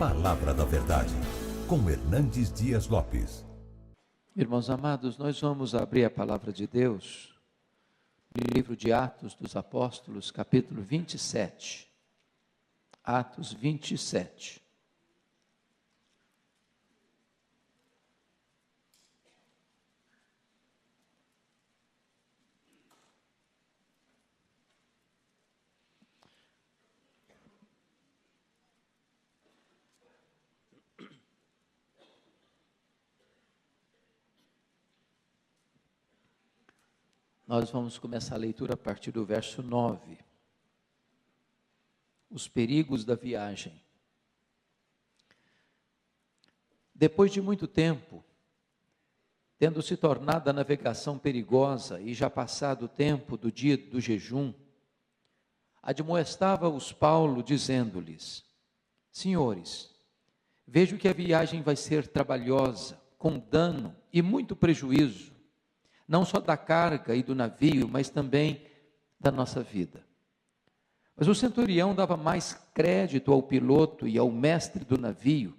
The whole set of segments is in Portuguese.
Palavra da Verdade, com Hernandes Dias Lopes. Irmãos amados, nós vamos abrir a Palavra de Deus no livro de Atos dos Apóstolos, capítulo 27. Atos 27. Nós vamos começar a leitura a partir do verso 9. Os perigos da viagem. Depois de muito tempo, tendo se tornado a navegação perigosa e já passado o tempo do dia do jejum, admoestava-os Paulo, dizendo-lhes: Senhores, vejo que a viagem vai ser trabalhosa, com dano e muito prejuízo, não só da carga e do navio, mas também da nossa vida. Mas o centurião dava mais crédito ao piloto e ao mestre do navio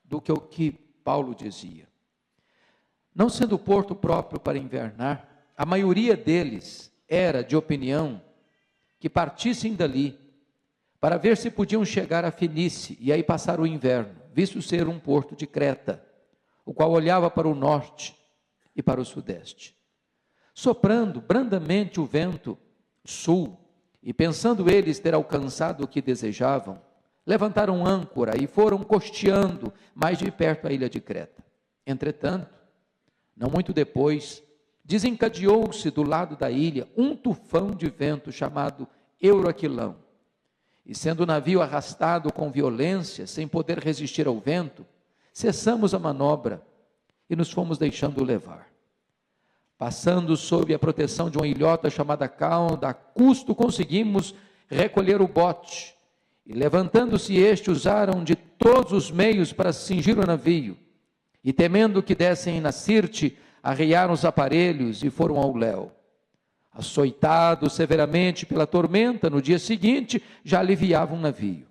do que o que Paulo dizia. Não sendo o porto próprio para invernar, a maioria deles era de opinião que partissem dali para ver se podiam chegar a Fenícia e aí passar o inverno, visto ser um porto de Creta, o qual olhava para o norte e para o sudeste. Soprando brandamente o vento sul, e pensando eles ter alcançado o que desejavam, levantaram âncora e foram costeando mais de perto a ilha de Creta. Entretanto, não muito depois, desencadeou-se do lado da ilha um tufão de vento chamado Euroaquilão, e sendo o navio arrastado com violência, sem poder resistir ao vento, cessamos a manobra e nos fomos deixando levar. Passando sob a proteção de uma ilhota chamada Cauda, a custo conseguimos recolher o bote, e levantando-se este, usaram de todos os meios para cingir o navio, e temendo que dessem na Sirte, arriaram os aparelhos e foram ao léu. Açoitados severamente pela tormenta, no dia seguinte já aliviavam o navio.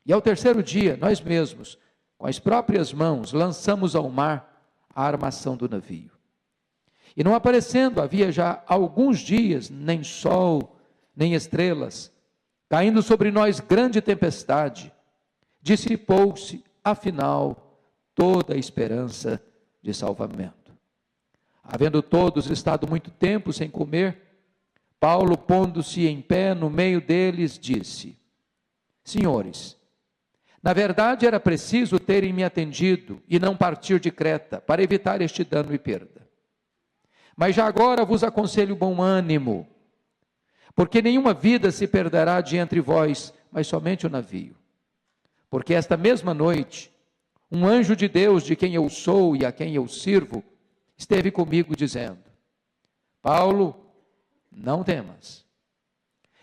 E ao terceiro dia, nós mesmos, com as próprias mãos, lançamos ao mar a armação do navio. E não aparecendo, havia já alguns dias, nem sol, nem estrelas, caindo sobre nós grande tempestade, dissipou-se, afinal, toda a esperança de salvamento. Havendo todos estado muito tempo sem comer, Paulo, pondo-se em pé no meio deles, disse: Senhores, na verdade era preciso terem me atendido e não partir de Creta, para evitar este dano e perda. Mas já agora vos aconselho bom ânimo, porque nenhuma vida se perderá de entre vós, mas somente o navio. Porque esta mesma noite, um anjo de Deus, de quem eu sou e a quem eu sirvo, esteve comigo dizendo: Paulo, não temas.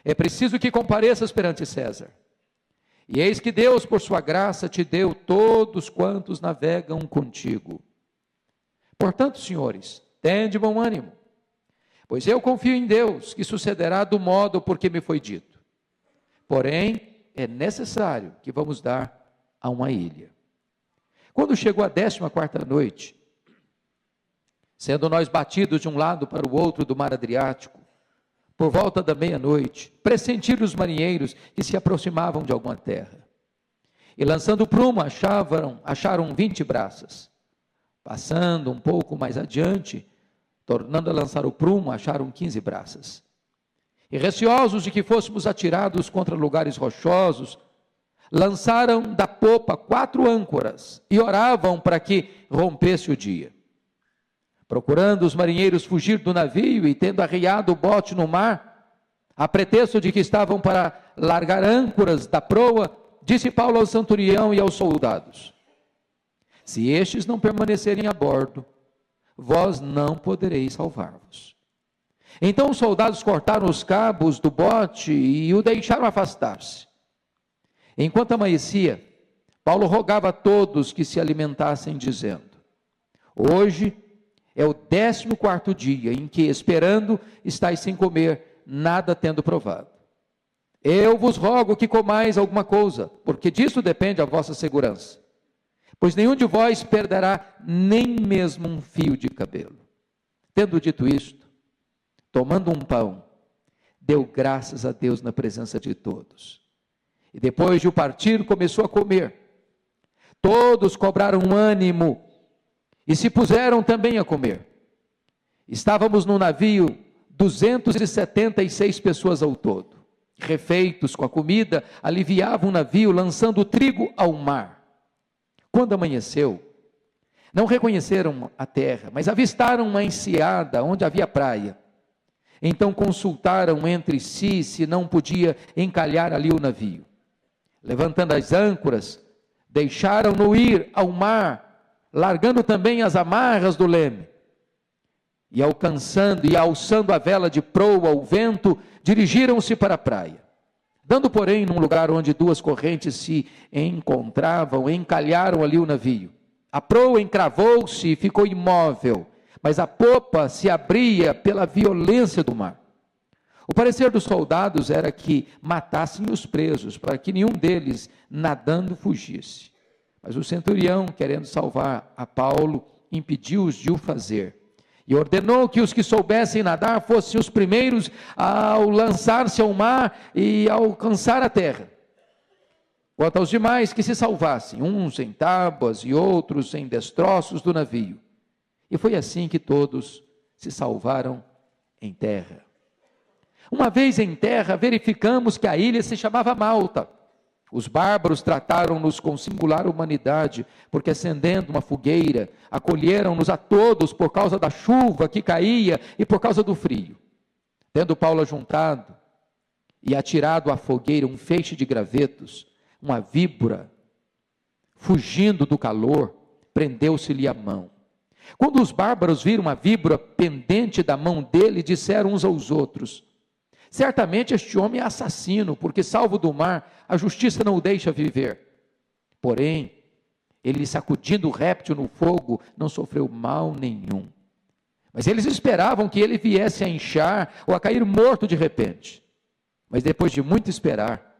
É preciso que compareças perante César. E eis que Deus, por sua graça, te deu todos quantos navegam contigo. Portanto, senhores, tende bom ânimo, pois eu confio em Deus, que sucederá do modo por que me foi dito. Porém, é necessário que vamos dar a uma ilha. Quando chegou a 14ª noite, sendo nós batidos de um lado para o outro do mar Adriático, por volta da meia-noite, pressentiram os marinheiros que se aproximavam de alguma terra. E lançando o prumo, acharam 20 braças. Passando um pouco mais adiante, tornando a lançar o prumo, acharam 15 braças. E receosos de que fôssemos atirados contra lugares rochosos, lançaram da popa 4 âncoras e oravam para que rompesse o dia. Procurando os marinheiros fugir do navio e tendo arriado o bote no mar, a pretexto de que estavam para largar âncoras da proa, disse Paulo ao centurião e aos soldados: Se estes não permanecerem a bordo, vós não podereis salvar-vos. Então os soldados cortaram os cabos do bote e o deixaram afastar-se. Enquanto amanhecia, Paulo rogava a todos que se alimentassem, dizendo: Hoje é o 14º dia em que, esperando, estáis sem comer, nada tendo provado. Eu vos rogo que comais alguma coisa, porque disso depende a vossa segurança. pois nenhum de vós perderá nem mesmo um fio de cabelo. Tendo dito isto, tomando um pão, deu graças a Deus na presença de todos. E depois de o partir, começou a comer. Todos cobraram ânimo e se puseram também a comer. Estávamos no navio 276 pessoas ao todo. Refeitos com a comida, aliviavam o navio, lançando o trigo ao mar. Quando amanheceu, não reconheceram a terra, mas avistaram uma enseada onde havia praia. Então consultaram entre si se não podia encalhar ali o navio. Levantando as âncoras, deixaram-no ir ao mar, largando também as amarras do leme. E alçando a vela de proa ao vento, dirigiram-se para a praia. Dando, porém, num lugar onde duas correntes se encontravam, encalharam ali o navio. A proa encravou-se e ficou imóvel, mas a popa se abria pela violência do mar. O parecer dos soldados era que matassem os presos, para que nenhum deles, nadando, fugisse. Mas o centurião, querendo salvar a Paulo, impediu-os de o fazer. E ordenou que os que soubessem nadar fossem os primeiros ao lançar-se ao mar e alcançar a terra. Quanto aos demais, que se salvassem, uns em tábuas e outros em destroços do navio. E foi assim que todos se salvaram em terra. Uma vez em terra, verificamos que a ilha se chamava Malta. Os bárbaros trataram-nos com singular humanidade, porque acendendo uma fogueira, acolheram-nos a todos por causa da chuva que caía e por causa do frio. Tendo Paulo ajuntado e atirado à fogueira um feixe de gravetos, uma víbora, fugindo do calor, prendeu-se-lhe a mão. Quando os bárbaros viram a víbora pendente da mão dele, disseram uns aos outros: certamente este homem é assassino, porque salvo do mar, a justiça não o deixa viver. Porém, ele sacudindo o réptil no fogo, não sofreu mal nenhum. Mas eles esperavam que ele viesse a inchar ou a cair morto de repente. Mas depois de muito esperar,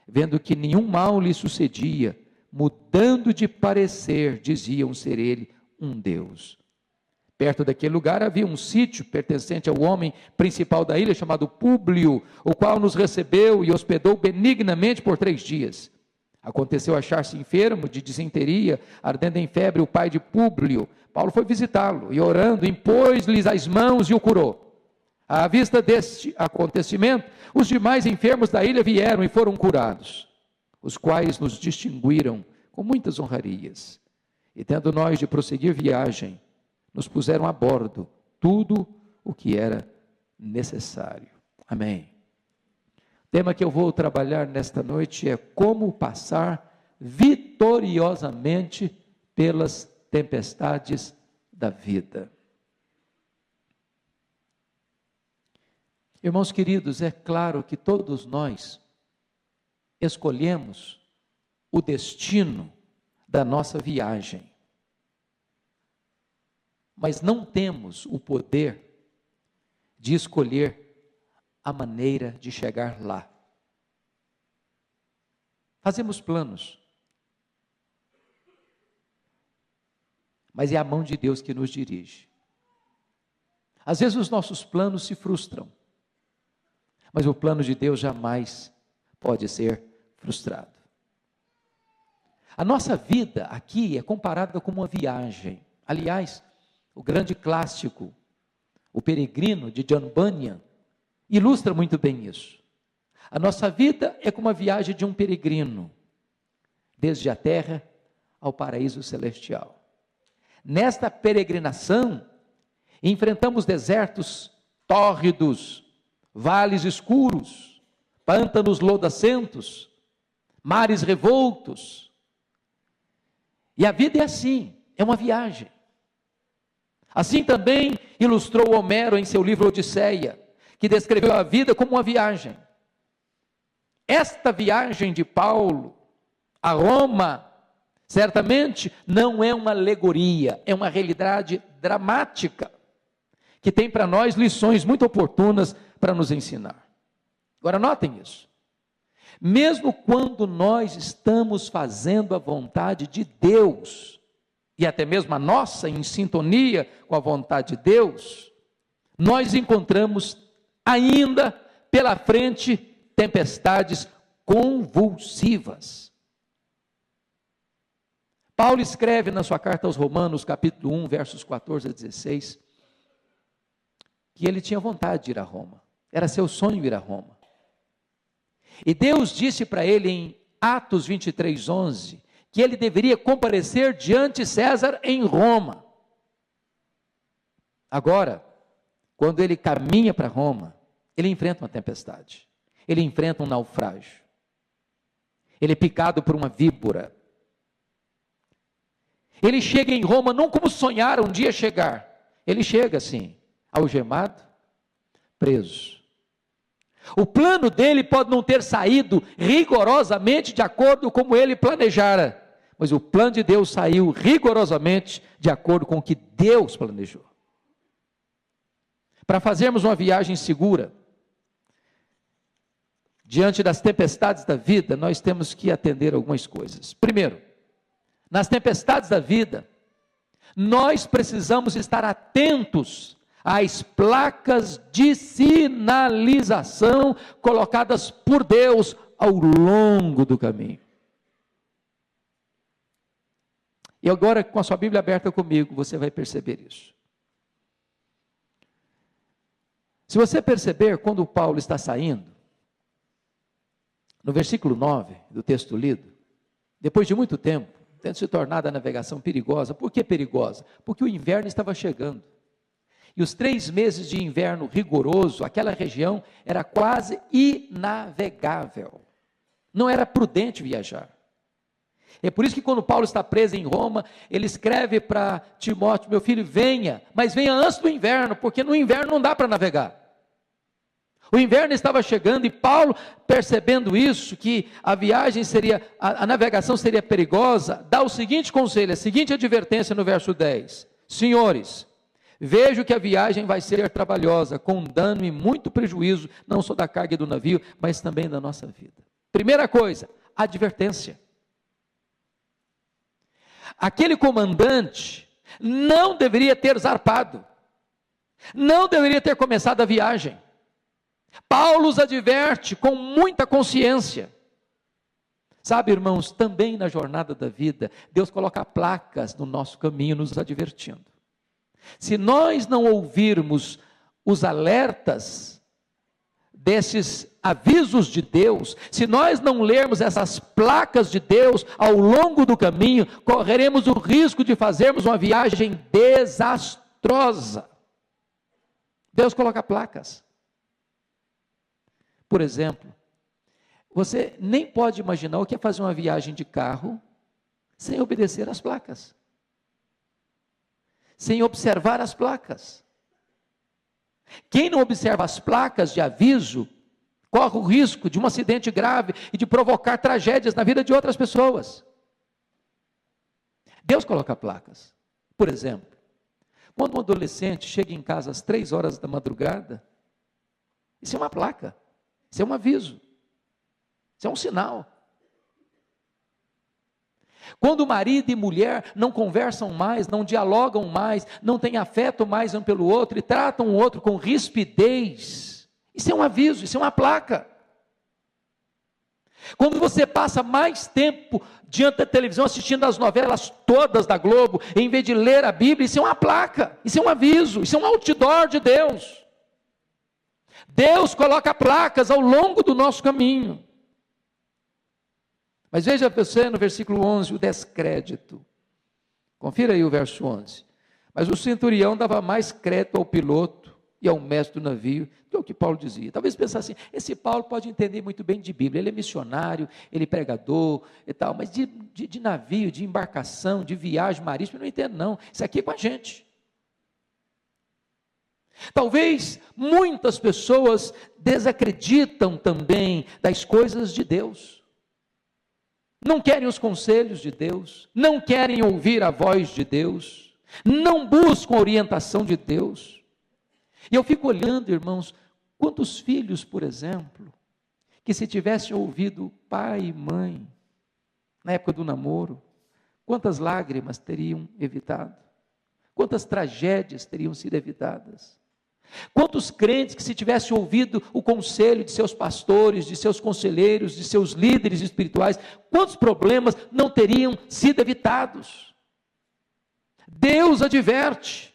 vendo que nenhum mal lhe sucedia, mudando de parecer, diziam ser ele um Deus. Perto daquele lugar havia um sítio pertencente ao homem principal da ilha, chamado Públio, o qual nos recebeu e hospedou benignamente por 3 dias. Aconteceu achar-se enfermo de disenteria, ardendo em febre o pai de Públio. Paulo foi visitá-lo e, orando, impôs-lhes as mãos e o curou. À vista deste acontecimento, os demais enfermos da ilha vieram e foram curados, os quais nos distinguiram com muitas honrarias. E tendo nós de prosseguir viagem, nos puseram a bordo tudo o que era necessário. Amém. O tema que eu vou trabalhar nesta noite é como passar vitoriosamente pelas tempestades da vida. Irmãos queridos, é claro que todos nós escolhemos o destino da nossa viagem, mas não temos o poder de escolher a maneira de chegar lá. Fazemos planos, mas é a mão de Deus que nos dirige. Às vezes os nossos planos se frustram, mas o plano de Deus jamais pode ser frustrado. A nossa vida aqui é comparada com uma viagem. Aliás, o grande clássico, O Peregrino, de John Bunyan, ilustra muito bem isso. A nossa vida é como a viagem de um peregrino, desde a terra ao paraíso celestial. Nesta peregrinação, enfrentamos desertos tórridos, vales escuros, pântanos lodacentos, mares revoltos. E a vida é assim, é uma viagem. Assim também ilustrou Homero em seu livro Odisseia, que descreveu a vida como uma viagem. Esta viagem de Paulo a Roma, certamente não é uma alegoria, é uma realidade dramática, que tem para nós lições muito oportunas para nos ensinar. Agora notem isso. Mesmo quando nós estamos fazendo a vontade de Deus, e até mesmo a nossa em sintonia com a vontade de Deus, nós encontramos ainda pela frente tempestades convulsivas. Paulo escreve na sua carta aos Romanos, capítulo 1, versos 14 a 16, que ele tinha vontade de ir a Roma, era seu sonho ir a Roma. E Deus disse para ele em Atos 23, 11, que ele deveria comparecer diante de César em Roma. Agora, quando ele caminha para Roma, ele enfrenta uma tempestade, ele enfrenta um naufrágio, ele é picado por uma víbora. Ele chega em Roma não como sonhara um dia chegar, ele chega assim, algemado, preso. O plano dele pode não ter saído rigorosamente de acordo com como ele planejara, mas o plano de Deus saiu rigorosamente de acordo com o que Deus planejou. Para fazermos uma viagem segura, diante das tempestades da vida, nós temos que atender algumas coisas. Primeiro, nas tempestades da vida, nós precisamos estar atentos às placas de sinalização colocadas por Deus ao longo do caminho. E agora, com a sua Bíblia aberta comigo, você vai perceber isso. Se você perceber, quando Paulo está saindo, no versículo 9 do texto lido, depois de muito tempo, tendo se tornado a navegação perigosa. Por que perigosa? Porque o inverno estava chegando. E os 3 meses de inverno rigoroso, aquela região era quase inavegável. Não era prudente viajar. É por isso que quando Paulo está preso em Roma, ele escreve para Timóteo: meu filho, venha, mas venha antes do inverno, porque no inverno não dá para navegar. O inverno estava chegando e Paulo, percebendo isso, que a viagem seria, a navegação seria perigosa, dá o seguinte conselho, a seguinte advertência no verso 10: senhores, vejo que a viagem vai ser trabalhosa, com dano e muito prejuízo, não só da carga do navio, mas também da nossa vida. Primeira coisa, advertência. Aquele comandante não deveria ter zarpado, não deveria ter começado a viagem. Paulo os adverte com muita consciência. Sabe, irmãos, também na jornada da vida, Deus coloca placas no nosso caminho, nos advertindo. Se nós não ouvirmos os alertas desses avisos de Deus, se nós não lermos essas placas de Deus ao longo do caminho, correremos o risco de fazermos uma viagem desastrosa. Deus coloca placas. Por exemplo, você nem pode imaginar o que é fazer uma viagem de carro sem obedecer às placas, sem observar as placas. Quem não observa as placas de aviso, corre o risco de um acidente grave e de provocar tragédias na vida de outras pessoas. Deus coloca placas. Por exemplo, quando um adolescente chega em casa às 3 horas da madrugada, isso é uma placa. Isso é um aviso, isso é um sinal. Quando marido e mulher não conversam mais, não dialogam mais, não têm afeto mais um pelo outro e tratam o outro com rispidez, isso é um aviso, isso é uma placa. Quando você passa mais tempo diante da televisão assistindo as novelas todas da Globo, em vez de ler a Bíblia, isso é uma placa, isso é um aviso, isso é um outdoor de Deus. Deus coloca placas ao longo do nosso caminho. Mas veja você no versículo 11, o descrédito. Confira aí o verso 11. Mas o centurião dava mais crédito ao piloto e ao mestre do navio do que o que Paulo dizia. Talvez pensasse assim, esse Paulo pode entender muito bem de Bíblia, ele é missionário, ele é pregador e tal, mas de navio, de embarcação, de viagem marítima, eu não entendo não, isso aqui é com a gente. Talvez muitas pessoas desacreditam também das coisas de Deus, não querem os conselhos de Deus, não querem ouvir a voz de Deus, não buscam a orientação de Deus. E eu fico olhando, irmãos, quantos filhos, por exemplo, que se tivessem ouvido pai e mãe, na época do namoro, quantas lágrimas teriam evitado? Quantas tragédias teriam sido evitadas? Quantos crentes que se tivessem ouvido o conselho de seus pastores, de seus conselheiros, de seus líderes espirituais, quantos problemas não teriam sido evitados? Deus adverte,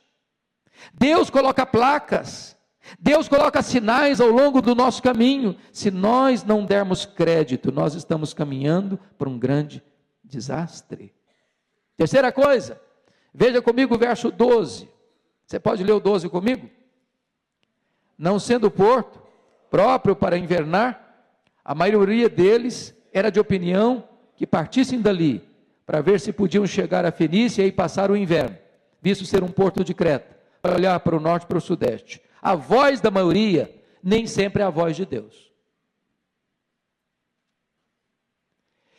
Deus coloca placas, Deus coloca sinais ao longo do nosso caminho. Se nós não dermos crédito, nós estamos caminhando para um grande desastre. Terceira coisa, veja comigo o verso 12. Você pode ler o 12 comigo? Não sendo porto próprio para invernar, a maioria deles era de opinião que partissem dali, para ver se podiam chegar a Fenícia e passar o inverno, visto ser um porto de Creta, para olhar para o norte e para o sudeste. A voz da maioria nem sempre é a voz de Deus.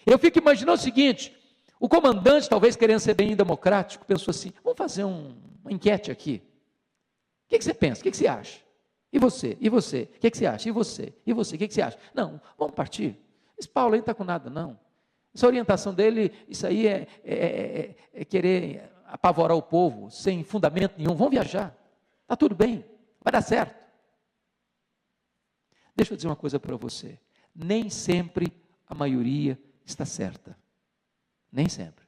Eu fico imaginando o seguinte: o comandante, talvez querendo ser bem democrático, pensou assim: vamos fazer uma enquete aqui. O que você pensa? O que você acha? E você? E você? O que você acha? E você? E você? O que você acha? Não, vamos partir. Esse Paulo aí não está com nada, não. Essa orientação dele, isso aí é querer apavorar o povo, sem fundamento nenhum. Vamos viajar. Está tudo bem. Vai dar certo. Deixa eu dizer uma coisa para você. Nem sempre a maioria está certa. Nem sempre.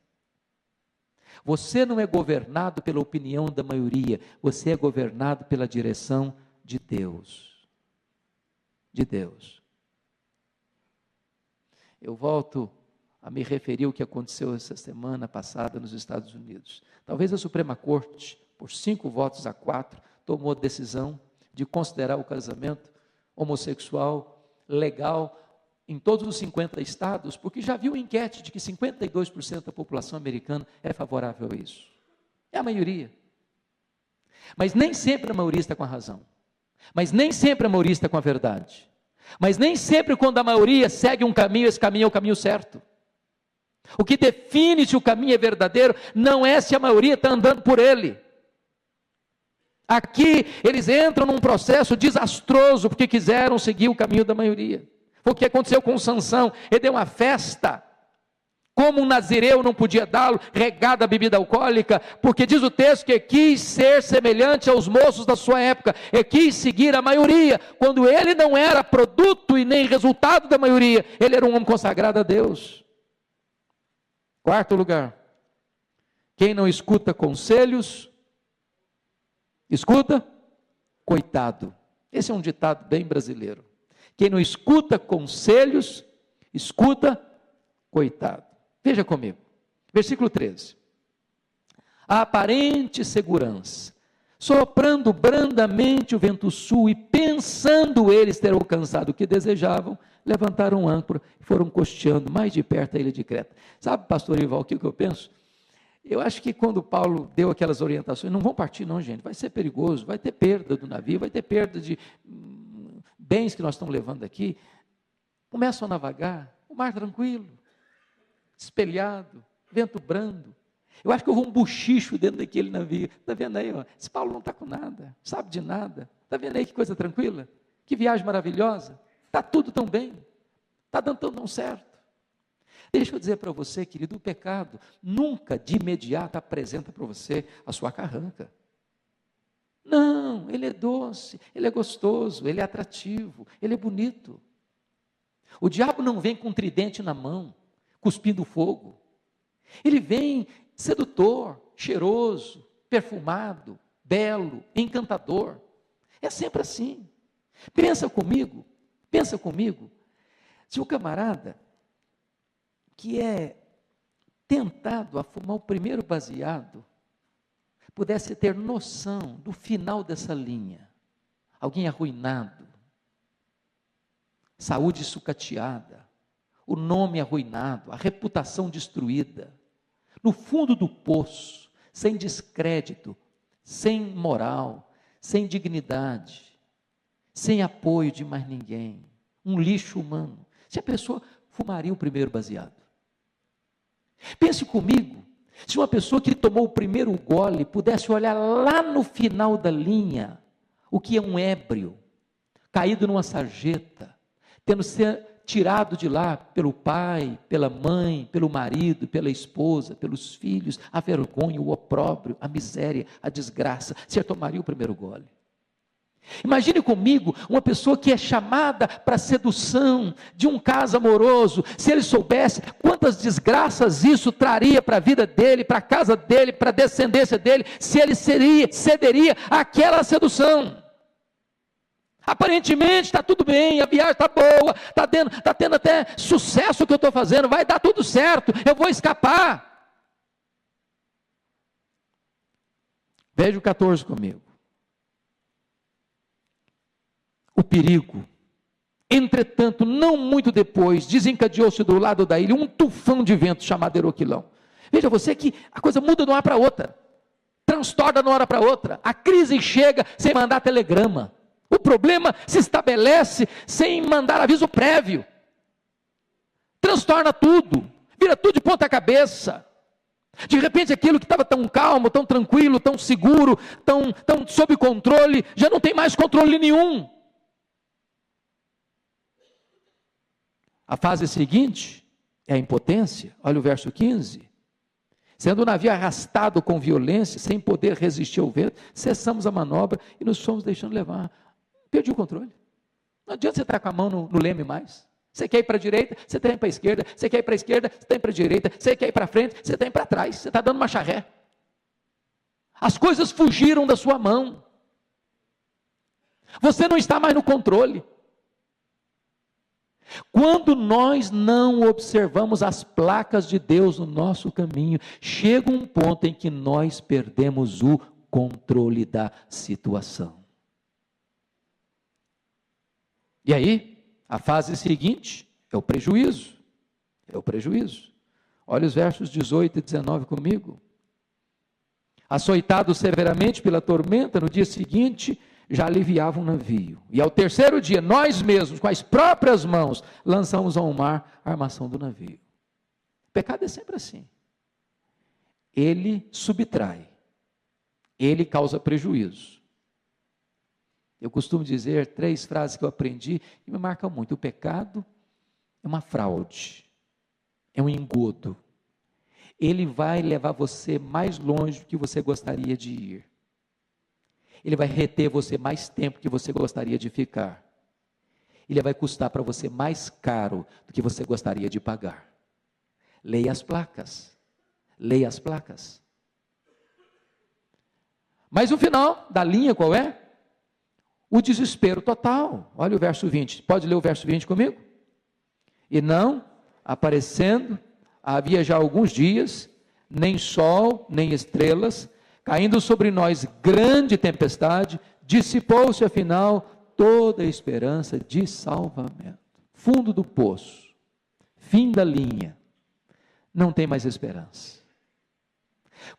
Você não é governado pela opinião da maioria. Você é governado pela direção de Deus. De Deus. Eu volto a me referir ao que aconteceu essa semana passada nos Estados Unidos. Talvez a Suprema Corte, por 5-4, tomou a decisão de considerar o casamento homossexual legal em todos os 50 estados, porque já viu enquete de que 52% da população americana é favorável a isso. É a maioria. Mas nem sempre a maioria está com a razão. Mas nem sempre a maioria está com a verdade. Mas nem sempre quando a maioria segue um caminho, esse caminho é o caminho certo. O que define se o caminho é verdadeiro não é se a maioria está andando por ele. Aqui eles entram num processo desastroso porque quiseram seguir o caminho da maioria. Foi o que aconteceu com Sansão. Ele deu uma festa, como um nazireu não podia dá-lo, regado a bebida alcoólica, porque diz o texto que quis ser semelhante aos moços da sua época, e quis seguir a maioria, quando ele não era produto e nem resultado da maioria, ele era um homem consagrado a Deus. Quarto lugar, quem não escuta conselhos, escuta, coitado. Esse é um ditado bem brasileiro. Quem não escuta conselhos, escuta, coitado. Veja comigo, versículo 13. A aparente segurança, soprando brandamente o vento sul, e pensando eles ter alcançado o que desejavam, levantaram âncora e foram costeando mais de perto a ilha de Creta. Sabe, pastor Ival, o que eu penso? Eu acho que quando Paulo deu aquelas orientações, não vão partir não, gente, vai ser perigoso, vai ter perda do navio, vai ter perda de bens que nós estamos levando aqui. Começam a navegar, o mar tranquilo, espelhado, vento brando. Eu acho que houve um bochicho dentro daquele navio. Está vendo aí? Ó? Esse Paulo não está com nada, sabe de nada. Está vendo aí que coisa tranquila? Que viagem maravilhosa. Está tudo tão bem. Está dando tão certo. Deixa eu dizer para você, querido, o pecado nunca de imediato apresenta para você a sua carranca. Não, ele é doce, ele é gostoso, ele é atrativo, ele é bonito. O diabo não vem com um tridente na mão, cuspindo fogo. Ele vem sedutor, cheiroso, perfumado, belo, encantador. É sempre assim. Pensa comigo, se o camarada que é tentado a fumar o primeiro baseado pudesse ter noção do final dessa linha, alguém arruinado, saúde sucateada, o nome arruinado, a reputação destruída, no fundo do poço, sem descrédito, sem moral, sem dignidade, sem apoio de mais ninguém, um lixo humano. Se a pessoa fumaria o primeiro baseado. Pense comigo, se uma pessoa que tomou o primeiro gole pudesse olhar lá no final da tirado de lá pelo pai, pela mãe, pelo marido, pela esposa, pelos filhos, a vergonha, o opróbrio, a miséria, a desgraça, você tomaria o primeiro gole. Imagine comigo uma pessoa que é chamada para a sedução de um caso amoroso, se ele soubesse quantas desgraças isso traria para a vida dele, para a casa dele, para a descendência dele, se ele cederia àquela sedução. Aparentemente está tudo bem, a viagem está boa, está tendo até sucesso o que eu estou fazendo, vai dar tudo certo, eu vou escapar. Veja o 14 comigo. O perigo, entretanto, não muito depois, desencadeou-se do lado da ilha um tufão de vento chamado Eroquilão. Veja você que a coisa muda de uma hora para outra, transtorna de uma hora para outra, a crise chega sem mandar telegrama, o problema se estabelece sem mandar aviso prévio, transtorna tudo, vira tudo de ponta cabeça. De repente aquilo que estava tão calmo, tão tranquilo, tão seguro, tão sob controle, já não tem mais controle nenhum. A fase seguinte é a impotência, olha o verso 15. Sendo o navio arrastado com violência, sem poder resistir ao vento, cessamos a manobra e nos fomos deixando levar. Perdi o controle. Não adianta você estar com a mão no leme mais. Você quer ir para a direita, você está indo para a esquerda. Você quer ir para a esquerda, você está indo para a direita. Você quer ir para frente, você está indo para trás. Você está dando uma charré. As coisas fugiram da sua mão. Você não está mais no controle. Quando nós não observamos as placas de Deus no nosso caminho, chega um ponto em que nós perdemos o controle da situação. E aí, a fase seguinte é o prejuízo. É o prejuízo. Olha os versos 18 e 19 comigo. Açoitado severamente pela tormenta, no dia seguinte já aliviava o navio. E ao terceiro dia, nós mesmos, com as próprias mãos, lançamos ao mar a armação do navio. O pecado é sempre assim. Ele subtrai. Ele causa prejuízo. Eu costumo dizer 3 frases que eu aprendi e me marcam muito. O pecado é uma fraude. É um engodo. Ele vai levar você mais longe do que você gostaria de ir. Ele vai reter você mais tempo que você gostaria de ficar. Ele vai custar para você mais caro do que você gostaria de pagar. Leia as placas. Leia as placas. Mas o final da linha qual é? O desespero total. Olha o verso 20. Pode ler o verso 20 comigo? E não, aparecendo, havia já alguns dias, nem sol, nem estrelas, caindo sobre nós grande tempestade, dissipou-se afinal toda a esperança de salvamento. Fundo do poço, fim da linha, não tem mais esperança.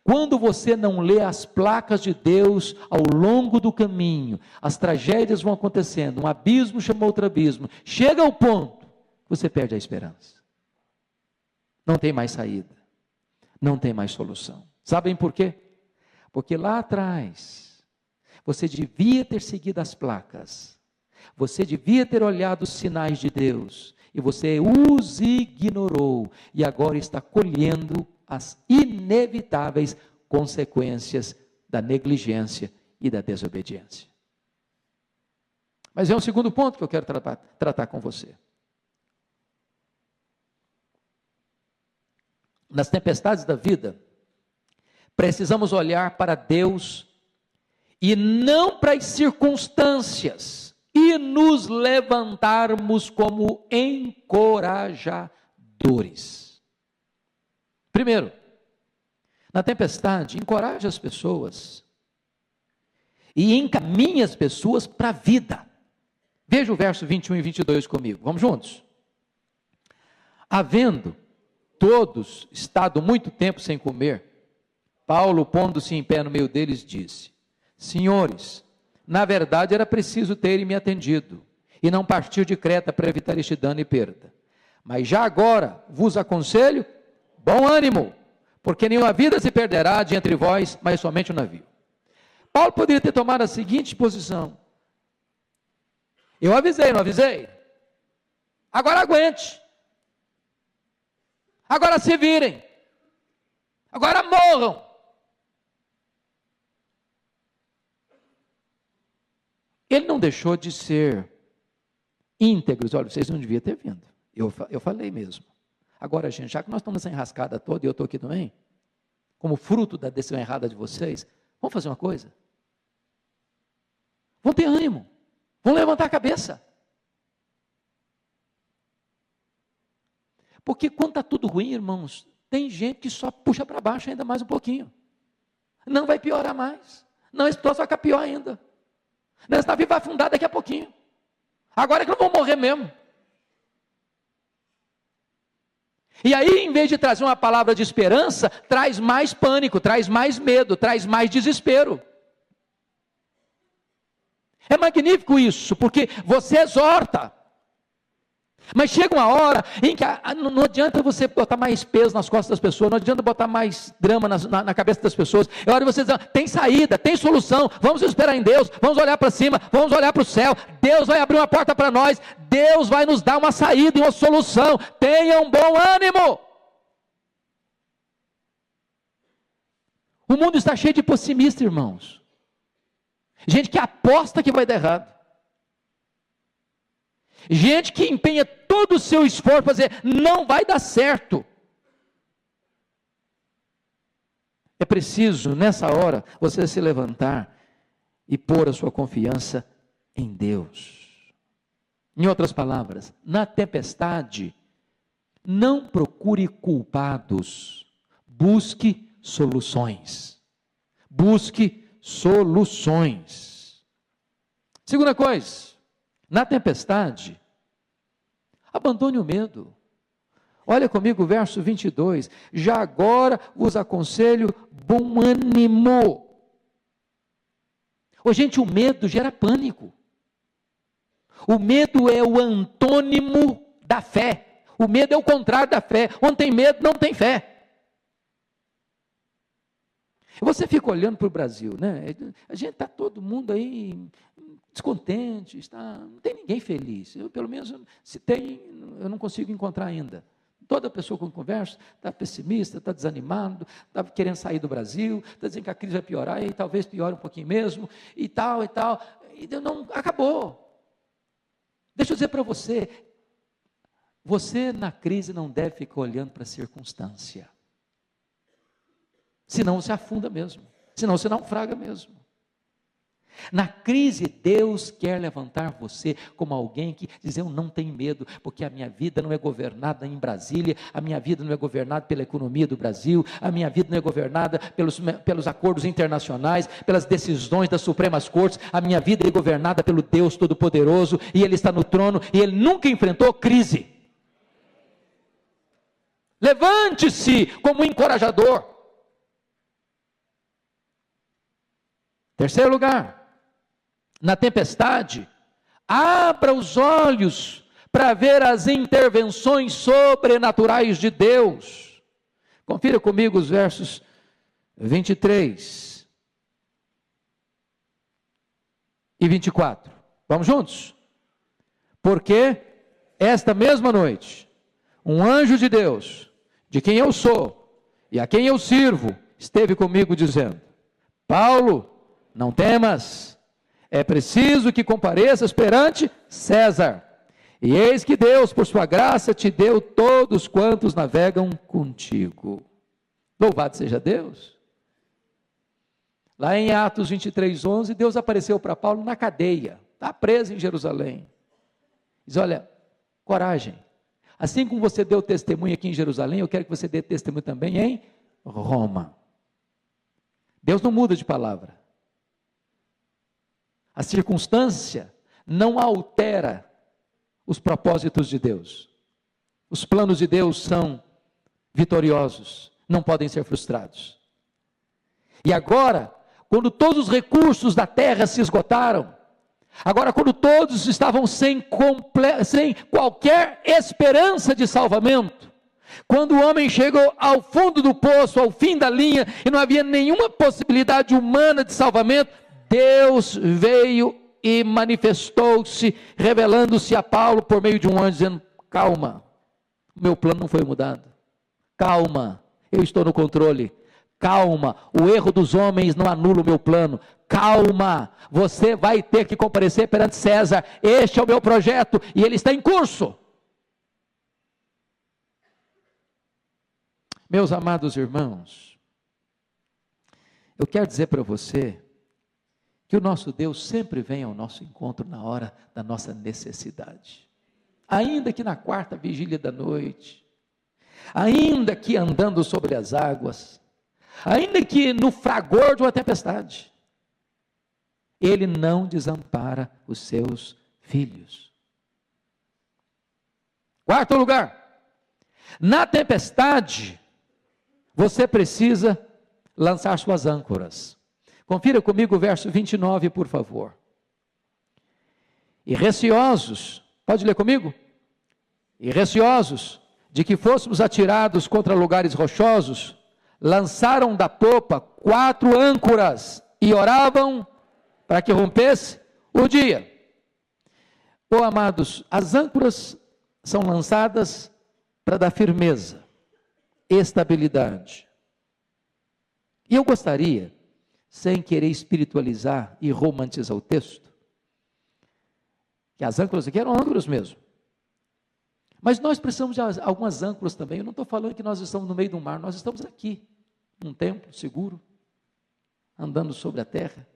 Quando você não lê as placas de Deus ao longo do caminho, as tragédias vão acontecendo, um abismo chama outro abismo, chega ao ponto, você perde a esperança. Não tem mais saída, não tem mais solução. Sabem por quê? Porque lá atrás, você devia ter seguido as placas, você devia ter olhado os sinais de Deus, e você os ignorou, e agora está colhendo as inevitáveis consequências da negligência e da desobediência. Mas é um segundo ponto que eu quero tratar com você. Nas tempestades da vida, precisamos olhar para Deus e não para as circunstâncias e nos levantarmos como encorajadores. Primeiro, na tempestade, encoraje as pessoas e encaminhe as pessoas para a vida. Veja o verso 21 e 22 comigo, vamos juntos. Havendo todos estado muito tempo sem comer, Paulo, pondo-se em pé no meio deles, disse: Senhores, na verdade era preciso terem me atendido, e não partir de Creta para evitar este dano e perda. Mas já agora vos aconselho, bom ânimo, porque nenhuma vida se perderá de entre vós, mas somente o navio. Paulo poderia ter tomado a seguinte posição: eu avisei, não avisei? Agora aguente. Agora se virem. Agora morram. Ele não deixou de ser íntegros. Olha, vocês não deviam ter vindo. Eu falei mesmo. Agora, gente, já que nós estamos nessa enrascada toda e eu estou aqui também, como fruto da decisão errada de vocês, vamos fazer uma coisa? Vamos ter ânimo. Vamos levantar a cabeça. Porque quando está tudo ruim, irmãos, tem gente que só puxa para baixo ainda mais um pouquinho. Não vai piorar mais. Não, esse troço vai ficar pior ainda. Esse navio vai afundar daqui a pouquinho. Agora é que não vão morrer mesmo. E aí, em vez de trazer uma palavra de esperança, traz mais pânico, traz mais medo, traz mais desespero. É magnífico isso, porque você exorta. Mas chega uma hora em que não adianta você botar mais peso nas costas das pessoas, não adianta botar mais drama na cabeça das pessoas. É hora de você dizer, tem saída, tem solução, vamos esperar em Deus, vamos olhar para cima, vamos olhar para o céu, Deus vai abrir uma porta para nós, Deus vai nos dar uma saída e uma solução, tenha um bom ânimo. O mundo está cheio de pessimistas, irmãos. Gente que aposta que vai dar errado. Gente que empenha todo o seu esforço para dizer, não vai dar certo. É preciso, nessa hora, você se levantar e pôr a sua confiança em Deus. Em outras palavras, na tempestade, não procure culpados, busque soluções. Busque soluções. Segunda coisa, na tempestade, abandone o medo. Olha comigo o verso 22. Já agora vos aconselho bom ânimo. Ô, gente, o medo gera pânico. O medo é o antônimo da fé. O medo é o contrário da fé. Onde tem medo, não tem fé. Você fica olhando para o Brasil, né? A gente está todo mundo aí descontente, não tem ninguém feliz. Eu, pelo menos, se tem, eu não consigo encontrar ainda. Toda pessoa com que eu converso está pessimista, está desanimado, está querendo sair do Brasil, está dizendo que a crise vai piorar, e talvez piore um pouquinho mesmo, e tal. E não, acabou. Deixa eu dizer para você, você na crise não deve ficar olhando para a circunstância. Senão você afunda mesmo, senão você naufraga mesmo. Na crise, Deus quer levantar você como alguém que diz, eu não tenho medo, porque a minha vida não é governada em Brasília, a minha vida não é governada pela economia do Brasil, a minha vida não é governada pelos acordos internacionais, pelas decisões das Supremas Cortes, a minha vida é governada pelo Deus Todo-Poderoso, e Ele está no trono, e Ele nunca enfrentou crise. Levante-se como um encorajador. Terceiro lugar, na tempestade, abra os olhos para ver as intervenções sobrenaturais de Deus. Confira comigo os versos 23 e 24. Vamos juntos? Porque esta mesma noite, um anjo de Deus, de quem eu sou e a quem eu sirvo, esteve comigo dizendo, Paulo, não temas, é preciso que compareças perante César. E eis que Deus, por sua graça, te deu todos quantos navegam contigo. Louvado seja Deus. Lá em Atos 23:11, Deus apareceu para Paulo na cadeia, está preso em Jerusalém. Diz, olha, coragem. Assim como você deu testemunho aqui em Jerusalém, eu quero que você dê testemunho também em Roma. Deus não muda de palavra. A circunstância não altera os propósitos de Deus. Os planos de Deus são vitoriosos, não podem ser frustrados. E agora, quando todos os recursos da terra se esgotaram, agora quando todos estavam sem qualquer esperança de salvamento, quando o homem chegou ao fundo do poço, ao fim da linha, e não havia nenhuma possibilidade humana de salvamento, Deus veio e manifestou-se, revelando-se a Paulo por meio de um anjo, dizendo, calma, o meu plano não foi mudado. Calma, eu estou no controle. Calma, o erro dos homens não anula o meu plano. Calma, você vai ter que comparecer perante César. Este é o meu projeto e ele está em curso. Meus amados irmãos, eu quero dizer para você que o nosso Deus sempre vem ao nosso encontro na hora da nossa necessidade. Ainda que na quarta vigília da noite, ainda que andando sobre as águas, ainda que no fragor de uma tempestade, Ele não desampara os seus filhos. Quarto lugar, na tempestade, você precisa lançar suas âncoras. Confira comigo o verso 29, por favor. E receosos, pode ler comigo? E receosos de que fôssemos atirados contra lugares rochosos, lançaram da popa 4 âncoras e oravam para que rompesse o dia. Oh, amados, as âncoras são lançadas para dar firmeza, estabilidade. E eu gostaria, sem querer espiritualizar e romantizar o texto, que as âncoras aqui eram âncoras mesmo. Mas nós precisamos de algumas âncoras também. Eu não estou falando que nós estamos no meio do mar, nós estamos aqui, num templo seguro, andando sobre a terra.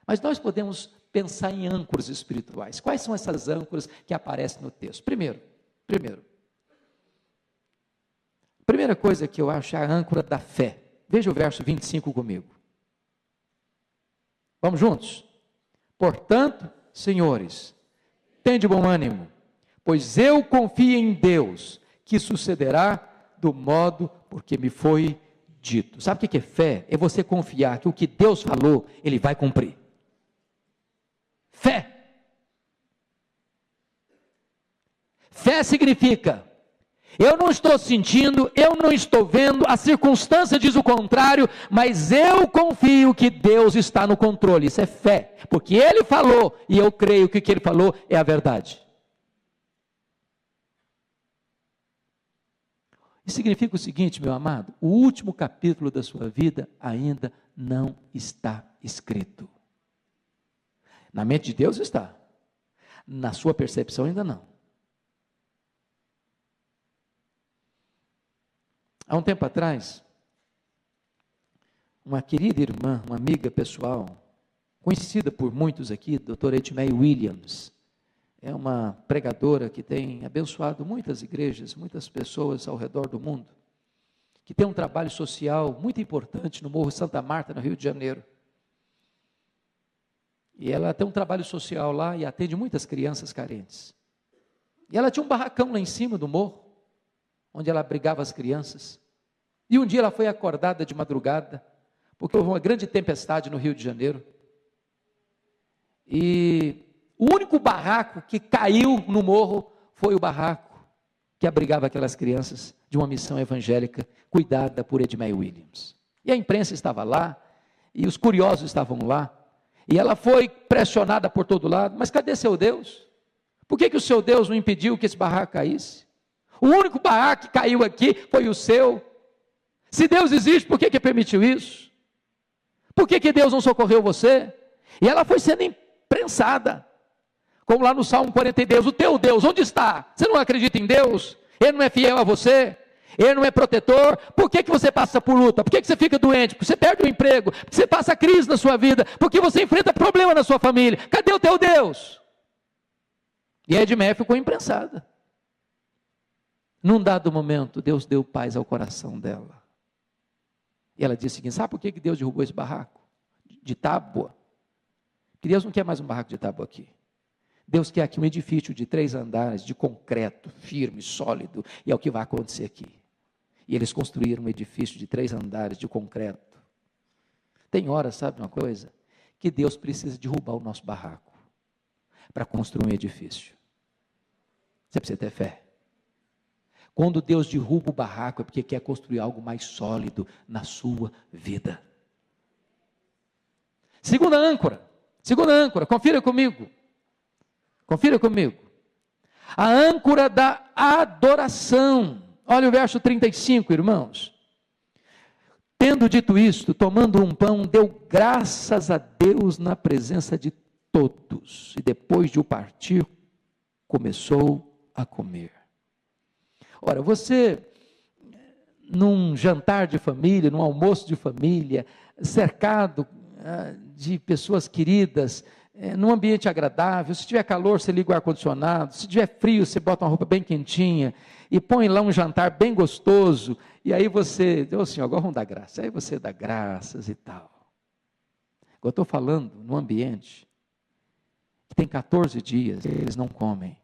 Mas nós podemos pensar em âncoras espirituais. Quais são essas âncoras que aparecem no texto? Primeira coisa que eu acho é a âncora da fé. Veja o verso 25 comigo. Vamos juntos? Portanto, senhores, tende bom ânimo, pois eu confio em Deus, que sucederá do modo porque me foi dito. Sabe o que é fé? É você confiar que o que Deus falou, Ele vai cumprir. Fé. Fé significa, eu não estou sentindo, eu não estou vendo, a circunstância diz o contrário, mas eu confio que Deus está no controle. Isso é fé, porque Ele falou, e eu creio que o que Ele falou é a verdade. Isso significa o seguinte, meu amado, o último capítulo da sua vida ainda não está escrito. Na mente de Deus está, na sua percepção ainda não. Há um tempo atrás, uma querida irmã, uma amiga pessoal, conhecida por muitos aqui, doutora Edmei Williams, é uma pregadora que tem abençoado muitas igrejas, muitas pessoas ao redor do mundo, que tem um trabalho social muito importante no Morro Santa Marta, no Rio de Janeiro. E ela tem um trabalho social lá e atende muitas crianças carentes. E ela tinha um barracão lá em cima do morro, onde ela abrigava as crianças. E um dia ela foi acordada de madrugada, porque houve uma grande tempestade no Rio de Janeiro. E o único barraco que caiu no morro foi o barraco que abrigava aquelas crianças de uma missão evangélica cuidada por Edmei Williams. E a imprensa estava lá, e os curiosos estavam lá, e ela foi pressionada por todo lado. Mas cadê seu Deus? Por que o seu Deus não impediu que esse barraco caísse? O único barraco que caiu aqui foi o seu. Se Deus existe, por que permitiu isso? Por que Deus não socorreu você? E ela foi sendo imprensada. Como lá no Salmo 42, o teu Deus, onde está? Você não acredita em Deus? Ele não é fiel a você? Ele não é protetor? Por que você passa por luta? Por que você fica doente? Porque você perde o emprego? Porque você passa crise na sua vida? Porque você enfrenta problema na sua família? Cadê o teu Deus? E a Edmé ficou imprensada. Num dado momento, Deus deu paz ao coração dela. E ela disse o seguinte: sabe por que Deus derrubou esse barraco de tábua? Que Deus não quer mais um barraco de tábua aqui. Deus quer aqui um edifício de 3 andares, de concreto, firme, sólido, e é o que vai acontecer aqui. E eles construíram um edifício de 3 andares, de concreto. Tem horas, sabe uma coisa? Que Deus precisa derrubar o nosso barraco, para construir um edifício. Você precisa ter fé. Quando Deus derruba o barraco, é porque quer construir algo mais sólido na sua vida. Segunda âncora, confira comigo. A âncora da adoração. Olha o verso 35, irmãos. Tendo dito isto, tomando um pão, deu graças a Deus na presença de todos. E depois de o partir, começou a comer. Ora, você, num jantar de família, num almoço de família, cercado de pessoas queridas, num ambiente agradável, se tiver calor, você liga o ar-condicionado, se tiver frio, você bota uma roupa bem quentinha, e põe lá um jantar bem gostoso, e aí você, Senhor, agora vamos dar graça, aí você dá graças e tal. Eu estou falando num ambiente que tem 14 dias, eles não comem,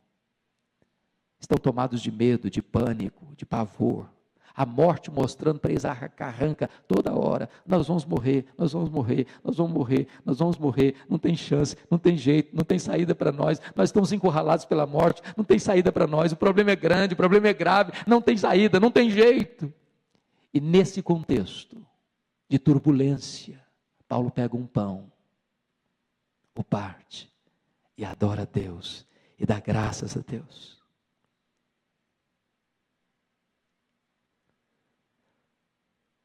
estão tomados de medo, de pânico, de pavor, a morte mostrando para eles arranca toda hora, nós vamos morrer, nós vamos morrer, nós vamos morrer, nós vamos morrer, não tem chance, não tem jeito, não tem saída para nós estamos encurralados pela morte, não tem saída para nós, o problema é grande, o problema é grave, não tem saída, não tem jeito. E nesse contexto de turbulência, Paulo pega um pão, o parte e adora a Deus e dá graças a Deus.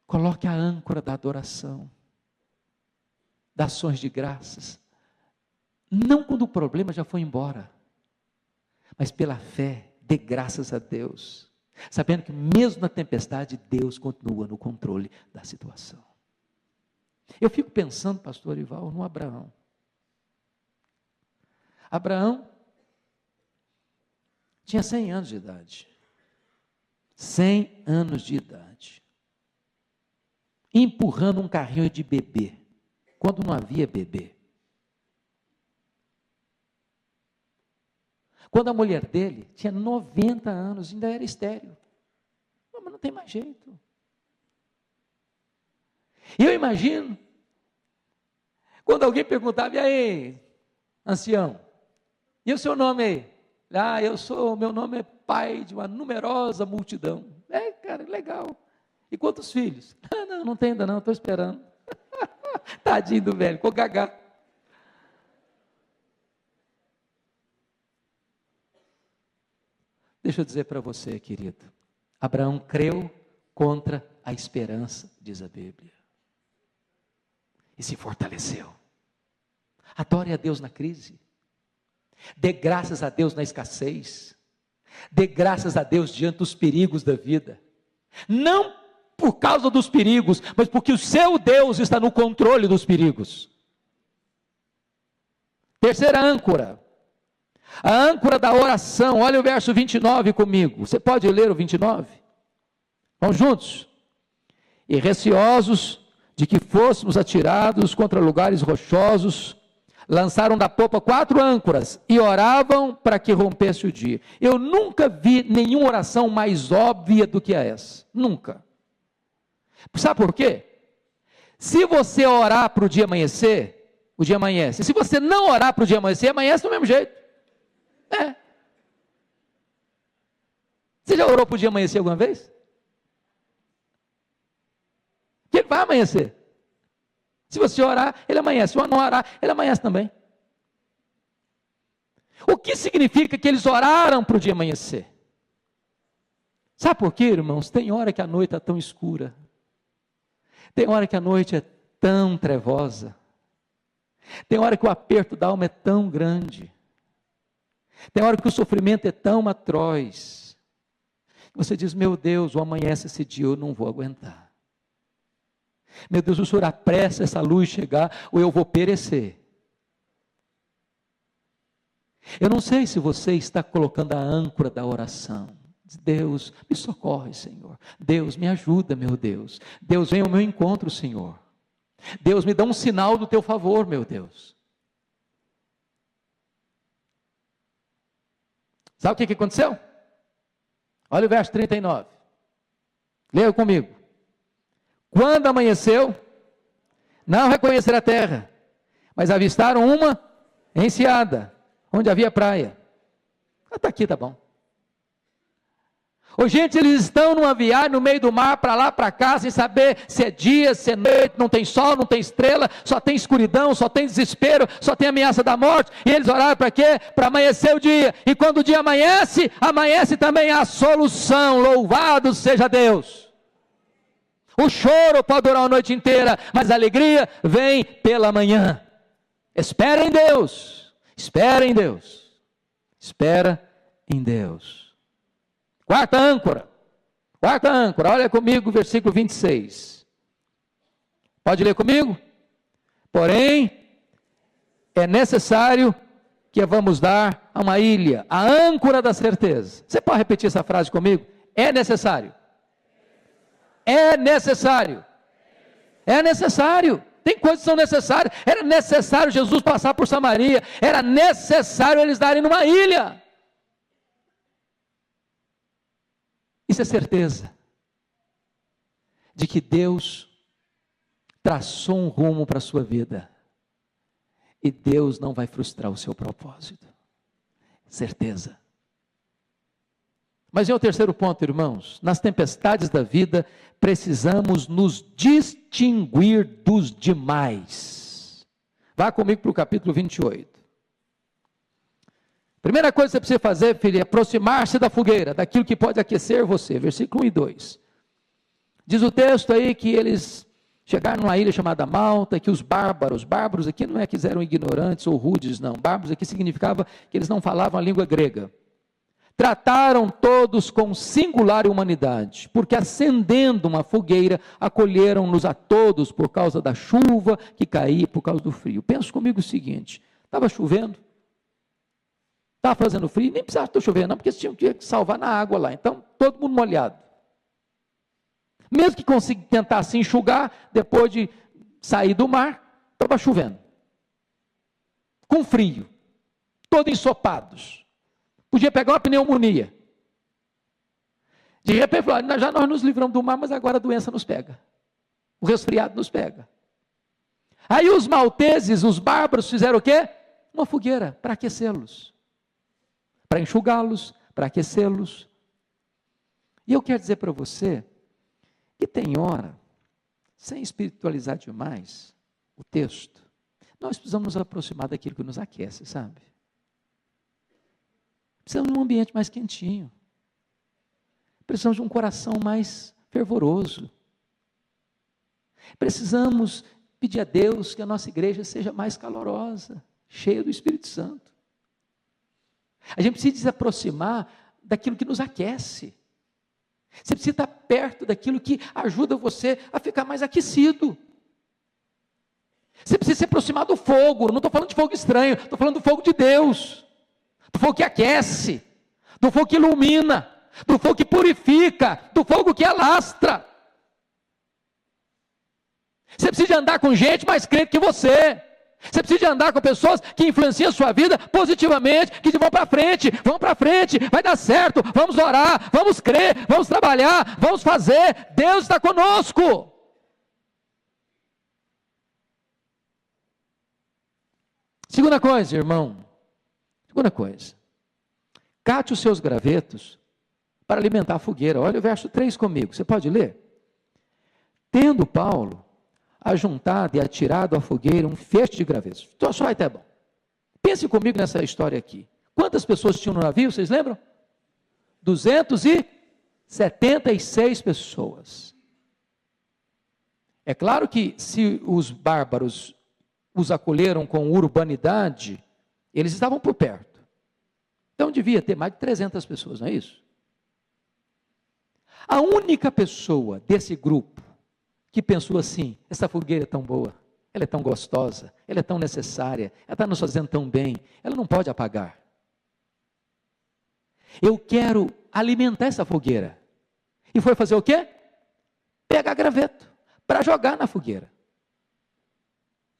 Coloque a âncora da adoração, das ações de graças, não quando o problema já foi embora, mas pela fé, dê graças a Deus, sabendo que mesmo na tempestade, Deus continua no controle da situação. Eu fico pensando, pastor Ival, no Abraão. Abraão tinha 100 anos de idade, 100 anos de idade, empurrando um carrinho de bebê, quando não havia bebê. Quando a mulher dele tinha 90 anos, ainda era estéril. Mas não tem mais jeito. E eu imagino, quando alguém perguntava, e aí, ancião, e o seu nome aí? Meu nome é pai de uma numerosa multidão. Cara, legal. E quantos filhos? Não tem ainda não, estou esperando. Tadinho do velho, ficou gagá. Deixa eu dizer para você, querido, Abraão creu contra a esperança, diz a Bíblia, e se fortaleceu. Adore a Deus na crise, dê graças a Deus na escassez, dê graças a Deus diante dos perigos da vida, não por causa dos perigos, mas porque o seu Deus está no controle dos perigos. Terceira âncora, a âncora da oração. Olha o verso 29 comigo, você pode ler o 29? Vamos juntos? E receosos de que fôssemos atirados contra lugares rochosos, lançaram da popa 4 âncoras e oravam para que rompesse o dia. Eu nunca vi nenhuma oração mais óbvia do que essa, nunca. Sabe por quê? Se você orar para o dia amanhecer, o dia amanhece. Se você não orar para o dia amanhecer, amanhece do mesmo jeito. Você já orou para o dia amanhecer alguma vez? Que ele vai amanhecer. Se você orar, ele amanhece. Se não orar, ele amanhece também. O que significa que eles oraram para o dia amanhecer? Sabe por quê, irmãos? Tem hora que a noite está tão escura. Tem hora que a noite é tão trevosa. Tem hora que o aperto da alma é tão grande. Tem hora que o sofrimento é tão atroz. Você diz, meu Deus, o amanhece esse dia, eu não vou aguentar. Meu Deus, o Senhor apressa essa luz chegar, ou eu vou perecer. Eu não sei se você está colocando a âncora da oração. Deus, me socorre, Senhor. Deus, me ajuda, meu Deus. Deus, vem ao meu encontro, Senhor. Deus, me dá um sinal do teu favor, meu Deus. Sabe o que aconteceu? Olha o verso 39. Leia comigo. Quando amanheceu, não reconheceram a terra, mas avistaram uma enseada, onde havia praia. Está aqui, tá bom. Ou gente, eles estão numa viagem no meio do mar, para lá, para cá, sem saber se é dia, se é noite, não tem sol, não tem estrela, só tem escuridão, só tem desespero, só tem ameaça da morte, e eles oraram para quê? Para amanhecer o dia, e quando o dia amanhece, amanhece também a solução, louvado seja Deus. O choro pode durar a noite inteira, mas a alegria vem pela manhã. Espera em Deus, espera em Deus, espera em Deus. Quarta âncora, olha comigo o versículo 26. Pode ler comigo? Porém, é necessário que vamos dar a uma ilha, a âncora da certeza. Você pode repetir essa frase comigo? É necessário. É necessário. É necessário. Tem coisas que são necessárias. Era necessário Jesus passar por Samaria. Era necessário eles darem numa ilha. Isso é certeza de que Deus traçou um rumo para a sua vida e Deus não vai frustrar o seu propósito. Certeza. Mas é o terceiro ponto, irmãos. Nas tempestades da vida, precisamos nos distinguir dos demais. Vá comigo para o capítulo 28. Primeira coisa que você precisa fazer, filho, é aproximar-se da fogueira, daquilo que pode aquecer você. Versículo 1 e 2. Diz o texto aí que eles chegaram numa ilha chamada Malta, que os bárbaros aqui não é que eram ignorantes ou rudes, não. Bárbaros aqui significava que eles não falavam a língua grega. Trataram todos com singular humanidade, porque acendendo uma fogueira, acolheram-nos a todos por causa da chuva que caía, por causa do frio. Pensa comigo o seguinte, estava chovendo, estava fazendo frio, nem precisava estar chovendo não, porque eles tinham que salvar na água lá, então todo mundo molhado. Mesmo que tentasse enxugar, depois de sair do mar, estava chovendo, com frio, todos ensopados, podia pegar uma pneumonia. De repente, falou, já nós nos livramos do mar, mas agora a doença nos pega, o resfriado nos pega. Aí os malteses, os bárbaros, fizeram o quê? Uma fogueira para aquecê-los, para enxugá-los, para aquecê-los. E eu quero dizer para você que tem hora, sem espiritualizar demais o texto, nós precisamos nos aproximar daquilo que nos aquece, sabe? Precisamos de um ambiente mais quentinho. Precisamos de um coração mais fervoroso. Precisamos pedir a Deus que a nossa igreja seja mais calorosa, cheia do Espírito Santo. A gente precisa se aproximar daquilo que nos aquece. Você precisa estar perto daquilo que ajuda você a ficar mais aquecido. Você precisa se aproximar do fogo. Não estou falando de fogo estranho, estou falando do fogo de Deus. Do fogo que aquece, do fogo que ilumina, do fogo que purifica, do fogo que alastra. Você precisa de andar com gente mais crente que você. Você precisa de andar com pessoas que influenciam a sua vida positivamente, que vão para frente, vai dar certo, vamos orar, vamos crer, vamos trabalhar, vamos fazer, Deus está conosco. Segunda coisa, irmão, cate os seus gravetos para alimentar a fogueira. Olha o verso 3 comigo, você pode ler? Tendo Paulo ajuntado e atirado à fogueira um feixe de gravetos. Só vai até bom. Pense comigo nessa história aqui. Quantas pessoas tinham no navio, vocês lembram? 276 pessoas. É claro que se os bárbaros os acolheram com urbanidade, eles estavam por perto. Então devia ter mais de 300 pessoas, não é isso? A única pessoa desse grupo que pensou assim, essa fogueira é tão boa, ela é tão gostosa, ela é tão necessária, ela está nos fazendo tão bem, ela não pode apagar. Eu quero alimentar essa fogueira. E foi fazer o quê? Pegar graveto para jogar na fogueira.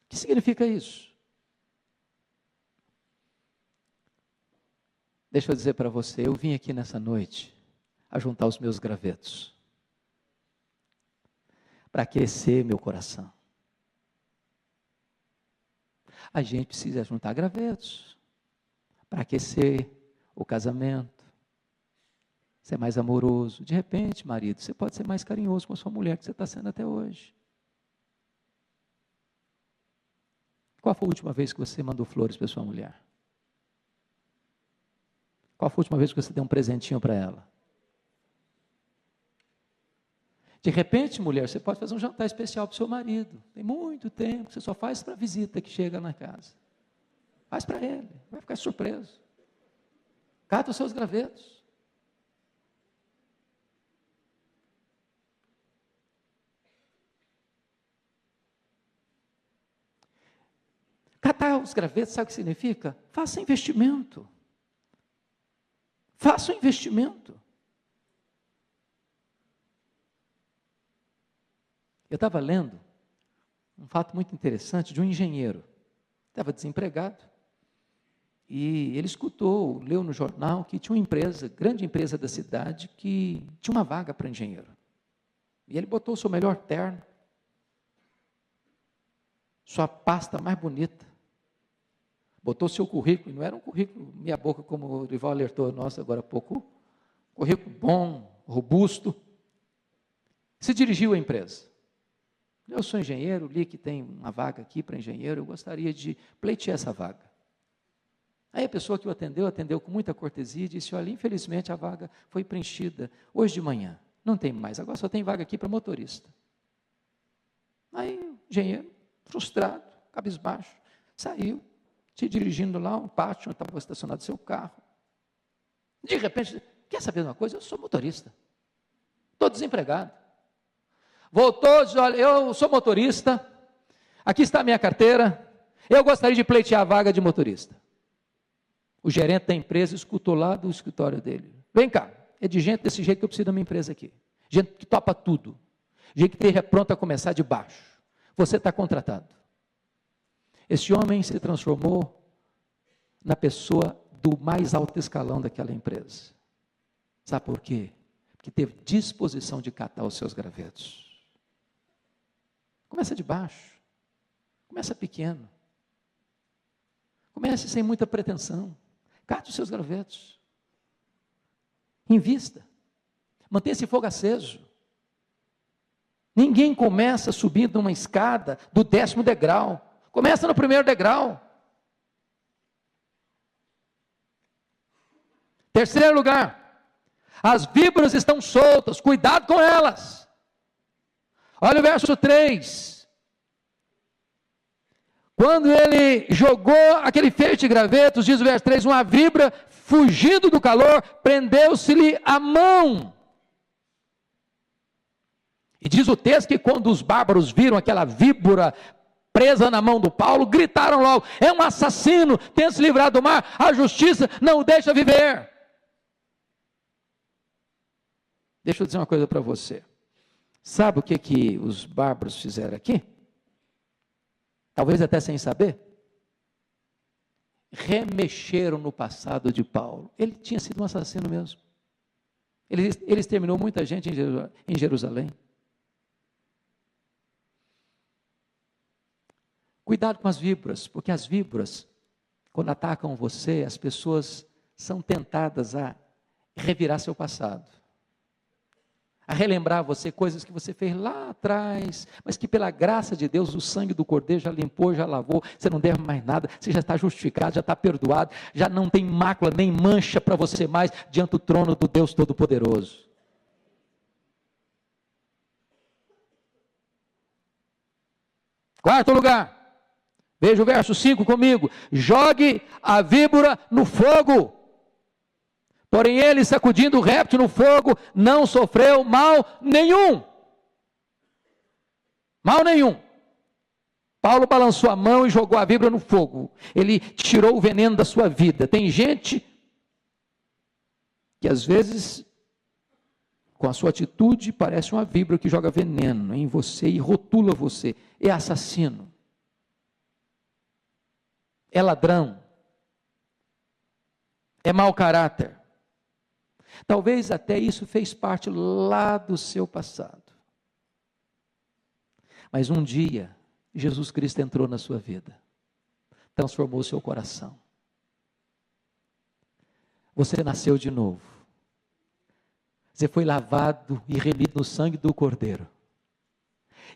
O que significa isso? Deixa eu dizer para você, eu vim aqui nessa noite a juntar os meus gravetos para aquecer meu coração. A gente precisa juntar gravetos para aquecer o casamento, ser mais amoroso. De repente, marido, você pode ser mais carinhoso com a sua mulher, que você está sendo até hoje. Qual foi a última vez que você mandou flores para sua mulher? Qual foi a última vez que você deu um presentinho para ela? De repente, mulher, você pode fazer um jantar especial para o seu marido. Tem muito tempo, você só faz para a visita que chega na casa. Faz para ele, vai ficar surpreso. Cata os seus gravetos. Catar os gravetos, sabe o que significa? Faça investimento. Faça um investimento. Eu estava lendo um fato muito interessante de um engenheiro. Estava desempregado. E ele escutou, leu no jornal que tinha uma empresa, grande empresa da cidade, que tinha uma vaga para engenheiro. E ele botou o seu melhor terno, sua pasta mais bonita, botou o seu currículo, e não era um currículo meia boca como o Rival alertou nós agora há pouco, currículo bom, robusto, se dirigiu à empresa. Eu sou engenheiro, li que tem uma vaga aqui para engenheiro, eu gostaria de pleitear essa vaga. Aí a pessoa que o atendeu com muita cortesia e disse, olha, infelizmente a vaga foi preenchida hoje de manhã, não tem mais, agora só tem vaga aqui para motorista. Aí o engenheiro, frustrado, cabisbaixo, saiu, se dirigindo lá, um pátio onde estava estacionado seu carro. De repente, quer saber de uma coisa? Eu sou motorista, estou desempregado. Voltou, disse, olha, eu sou motorista, aqui está a minha carteira, eu gostaria de pleitear a vaga de motorista. O gerente da empresa escutou lá do escritório dele. Vem cá, é de gente desse jeito que eu preciso da minha empresa aqui. Gente que topa tudo. Gente que esteja pronta a começar de baixo. Você está contratado. Esse homem se transformou na pessoa do mais alto escalão daquela empresa. Sabe por quê? Porque teve disposição de catar os seus gravetos. Começa de baixo. Começa pequeno. Comece sem muita pretensão. Cate os seus gravetos. Invista. Mantenha esse fogo aceso. Ninguém começa subindo uma escada do 10º degrau. Começa no 1º degrau. Terceiro lugar. As víboras estão soltas. Cuidado com elas. Olha o verso 3. Quando ele jogou aquele feixe de gravetos, diz o verso 3, uma víbora, fugindo do calor, prendeu-se-lhe a mão. E diz o texto que quando os bárbaros viram aquela víbora presa na mão do Paulo, gritaram logo, é um assassino, tenta se livrar do mar, a justiça não o deixa viver. Deixa eu dizer uma coisa para você. Sabe o que os bárbaros fizeram aqui? Talvez até sem saber, remexeram no passado de Paulo. Ele tinha sido um assassino mesmo. Ele exterminou muita gente em Jerusalém. Cuidado com as víboras, porque as víboras, quando atacam você, as pessoas são tentadas a revirar seu passado. A relembrar você coisas que você fez lá atrás, mas que pela graça de Deus, o sangue do Cordeiro já limpou, já lavou, você não deve mais nada, você já está justificado, já está perdoado, já não tem mácula nem mancha para você mais diante do trono do Deus Todo-Poderoso. Quarto lugar, veja o verso 5 comigo, jogue a víbora no fogo. Porém ele, sacudindo o réptil no fogo, não sofreu mal nenhum. Mal nenhum. Paulo balançou a mão e jogou a víbora no fogo. Ele tirou o veneno da sua vida. Tem gente que às vezes, com a sua atitude, parece uma víbora que joga veneno em você e rotula você. É assassino. É ladrão. É mau caráter. Talvez até isso fez parte lá do seu passado. Mas um dia, Jesus Cristo entrou na sua vida, transformou o seu coração. Você nasceu de novo. Você foi lavado e remido no sangue do Cordeiro.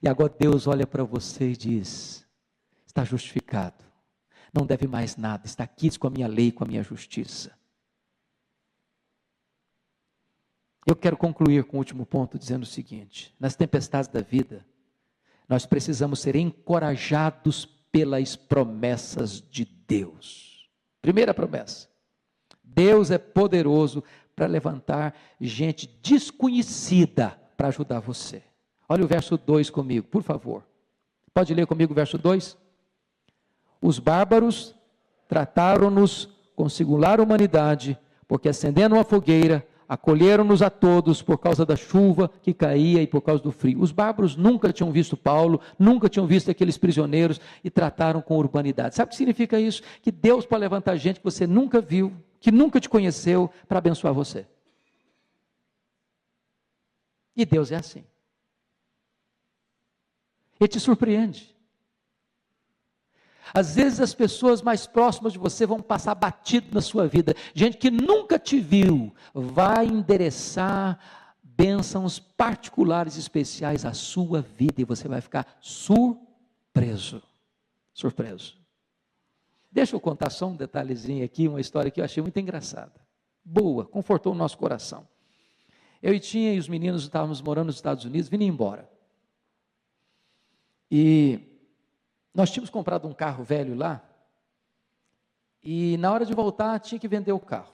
E agora Deus olha para você e diz: está justificado, não deve mais nada, está aqui com a minha lei, com a minha justiça. Eu quero concluir com o último ponto dizendo o seguinte: nas tempestades da vida, nós precisamos ser encorajados pelas promessas de Deus. Primeira promessa: Deus é poderoso para levantar gente desconhecida para ajudar você. Olha o verso 2 comigo, por favor. Pode ler comigo o verso 2? Os bárbaros trataram-nos com singular humanidade, porque acendendo uma fogueira, acolheram-nos a todos por causa da chuva que caía e por causa do frio. Os bárbaros nunca tinham visto Paulo, nunca tinham visto aqueles prisioneiros e trataram com urbanidade. Sabe o que significa isso? Que Deus pode levantar gente que você nunca viu, que nunca te conheceu, para abençoar você. E Deus é assim. Ele te surpreende. Às vezes as pessoas mais próximas de você vão passar batido na sua vida. Gente que nunca te viu vai endereçar bênçãos particulares especiais à sua vida e você vai ficar surpreso. Surpreso. Deixa eu contar só um detalhezinho aqui, uma história que eu achei muito engraçada. Boa, confortou o nosso coração. Eu e os meninos estávamos morando nos Estados Unidos, vindo embora. E nós tínhamos comprado um carro velho lá, e na hora de voltar tinha que vender o carro.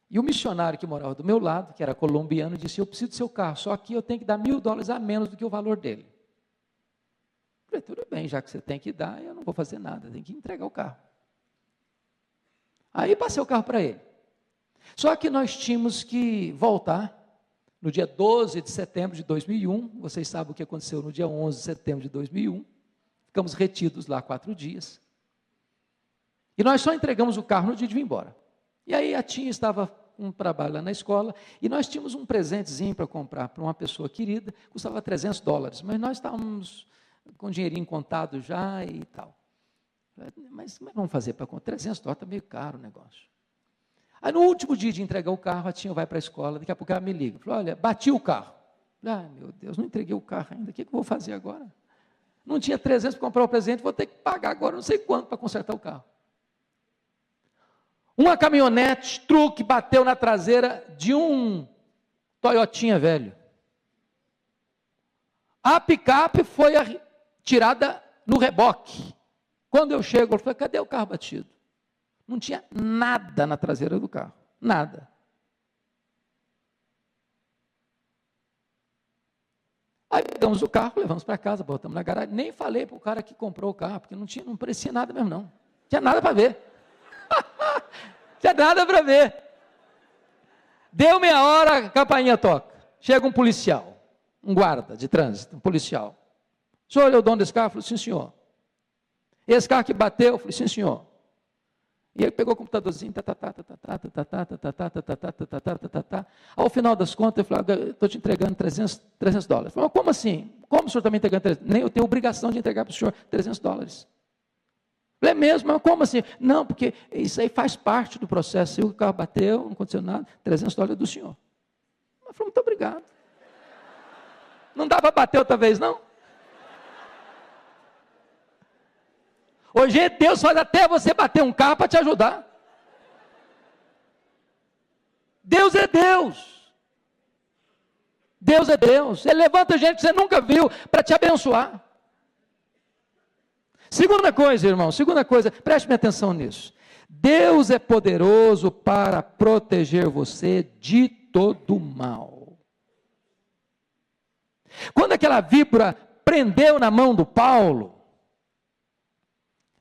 E o missionário que morava do meu lado, que era colombiano, disse: eu preciso do seu carro, só que eu tenho que dar $1.000 a menos do que o valor dele. Eu falei: tudo bem, já que você tem que dar, eu não vou fazer nada, tem que entregar o carro. Aí passei o carro para ele. Só que nós tínhamos que voltar no dia 12 de setembro de 2001, vocês sabem o que aconteceu no dia 11 de setembro de 2001, ficamos retidos lá 4 dias, e nós só entregamos o carro no dia de vir embora. E aí a Tinha estava com um trabalho lá na escola, e nós tínhamos um presentezinho para comprar para uma pessoa querida, custava $300, mas nós estávamos com dinheirinho contado já e tal. Mas como é que vamos fazer para comprar? $300 está meio caro o negócio. Aí no último dia de entregar o carro, a Tinha vai para a escola, daqui a pouco ela me liga, falou: olha, bati o carro. Ai meu Deus, não entreguei o carro ainda, o que eu vou fazer agora? Não tinha 300 para comprar o presente, vou ter que pagar agora não sei quanto para consertar o carro. Uma caminhonete, truque, bateu na traseira de um Toyotinha velho. A picape foi tirada no reboque. Quando eu chego, eu falei: cadê o carro batido? Não tinha nada na traseira do carro, nada. Aí pegamos o carro, levamos para casa, botamos na garagem. Nem falei para o cara que comprou o carro, porque não parecia nada mesmo não. Não tinha nada para ver. Não tinha nada para ver. Deu meia hora, a campainha toca. Chega um policial, um guarda de trânsito, um policial. O senhor é o dono desse carro? Eu falei: sim, senhor. Esse carro que bateu? Eu falei: sim, senhor. E ele pegou o computadorzinho, ao final das contas, ele falou: estou te entregando $300. Eu falei: como assim? Como o senhor está me entregando 300? Nem eu tenho obrigação de entregar para o senhor $300. É mesmo? Mas como assim? Não, porque isso aí faz parte do processo. Se o carro bateu, não aconteceu nada, $300 do senhor. Eu falei: muito obrigado. Não dá para bater outra vez, não? Hoje Deus faz até você bater um carro para te ajudar. Deus é Deus. Deus é Deus. Ele levanta gente que você nunca viu para te abençoar. Segunda coisa, irmão, preste minha atenção nisso. Deus é poderoso para proteger você de todo mal. Quando aquela víbora prendeu na mão do Paulo,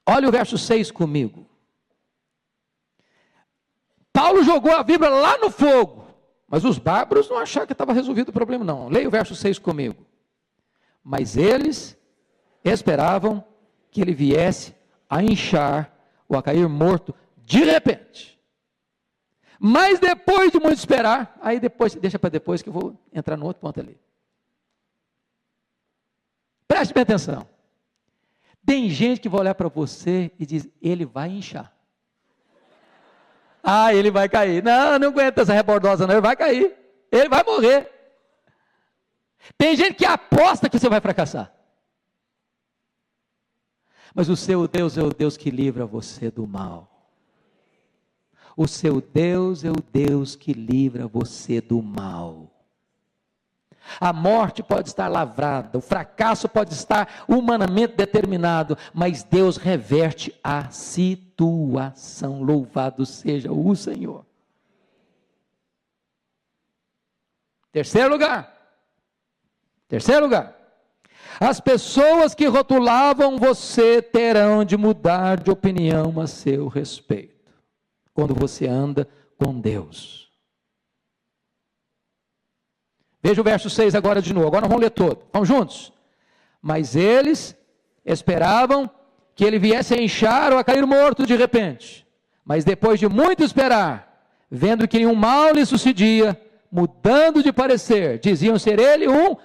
olha o verso 6 comigo. Paulo jogou a víbora lá no fogo, mas os bárbaros não acharam que estava resolvido o problema, não. Leia o verso 6 comigo. Mas eles esperavam que ele viesse a inchar ou a cair morto de repente. Mas depois de muito esperar, aí depois, deixa para depois que eu vou entrar no outro ponto ali. Preste bem atenção. Tem gente que vai olhar para você e diz: ele vai inchar. Ele vai cair. Não aguenta essa rebordosa não, ele vai cair. Ele vai morrer. Tem gente que aposta que você vai fracassar. Mas o seu Deus é o Deus que livra você do mal. O seu Deus é o Deus que livra você do mal. A morte pode estar lavrada, o fracasso pode estar humanamente determinado, mas Deus reverte a situação. Louvado seja o Senhor. Terceiro lugar. As pessoas que rotulavam você terão de mudar de opinião a seu respeito, quando você anda com Deus. Veja o verso 6 agora de novo, agora nós vamos ler todo, vamos juntos. Mas eles esperavam que ele viesse a inchar ou a cair morto de repente. Mas depois de muito esperar, vendo que nenhum mal lhe sucedia, mudando de parecer, diziam ser ele um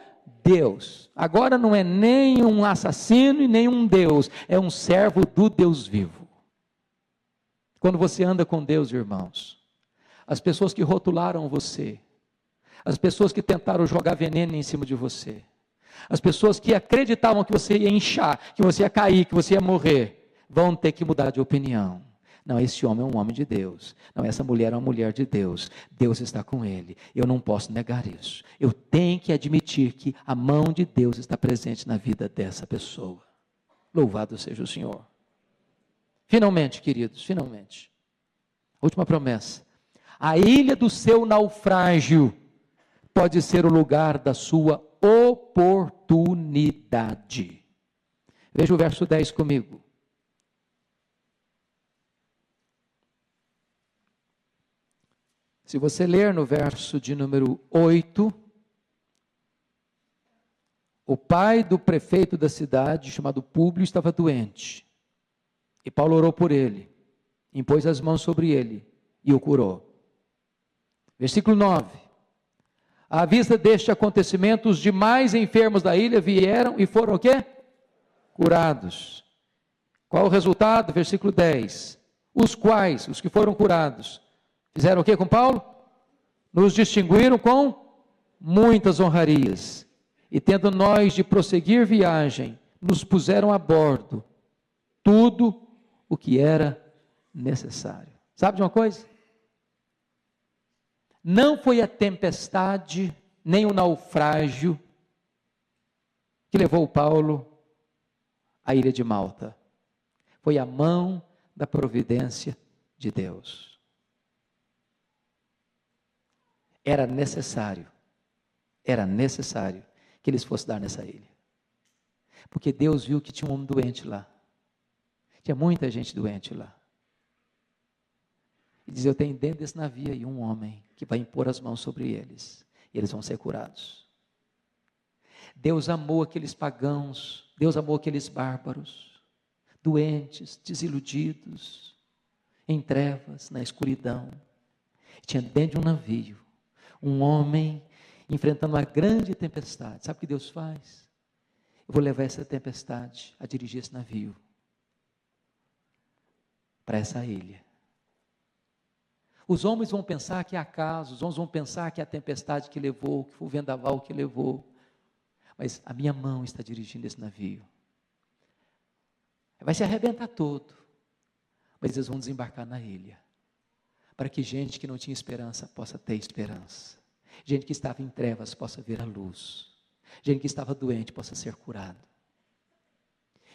Deus. Agora não é nem um assassino e nem um Deus, é um servo do Deus vivo. Quando você anda com Deus, irmãos, as pessoas que rotularam você, as pessoas que tentaram jogar veneno em cima de você, as pessoas que acreditavam que você ia inchar, que você ia cair, que você ia morrer, vão ter que mudar de opinião. Não, esse homem é um homem de Deus. Não, essa mulher é uma mulher de Deus. Deus está com ele. Eu não posso negar isso. Eu tenho que admitir que a mão de Deus está presente na vida dessa pessoa. Louvado seja o Senhor. Finalmente, queridos, finalmente. Última promessa. A ilha do seu naufrágio pode ser o lugar da sua oportunidade. Veja o verso 10 comigo. Se você ler no verso de número 8, o pai do prefeito da cidade, chamado Públio, estava doente. E Paulo orou por ele, impôs as mãos sobre ele e o curou. Versículo 9. À vista deste acontecimento, os demais enfermos da ilha vieram e foram o quê? Curados. Qual o resultado? Versículo 10. Os quais, os que foram curados, fizeram o que com Paulo? Nos distinguiram com muitas honrarias. E tendo nós de prosseguir viagem, nos puseram a bordo tudo o que era necessário. Sabe de uma coisa? Não foi a tempestade, nem o naufrágio que levou Paulo à ilha de Malta. Foi a mão da providência de Deus. Era necessário que eles fossem dar nessa ilha. Porque Deus viu que tinha um homem doente lá. Tinha muita gente doente lá. E diz, eu tenho dentro desse navio aí um homem que vai impor as mãos sobre eles. E eles vão ser curados. Deus amou aqueles pagãos, Deus amou aqueles bárbaros, doentes, desiludidos, em trevas, na escuridão. Tinha dentro de um navio um homem enfrentando uma grande tempestade. Sabe o que Deus faz? Eu vou levar essa tempestade a dirigir esse navio para essa ilha. Os homens vão pensar que é acaso, os homens vão pensar que é a tempestade que levou, que foi o vendaval que levou. Mas a minha mão está dirigindo esse navio. Vai se arrebentar todo. Mas eles vão desembarcar na ilha. Para que gente que não tinha esperança possa ter esperança. Gente que estava em trevas possa ver a luz. Gente que estava doente possa ser curado.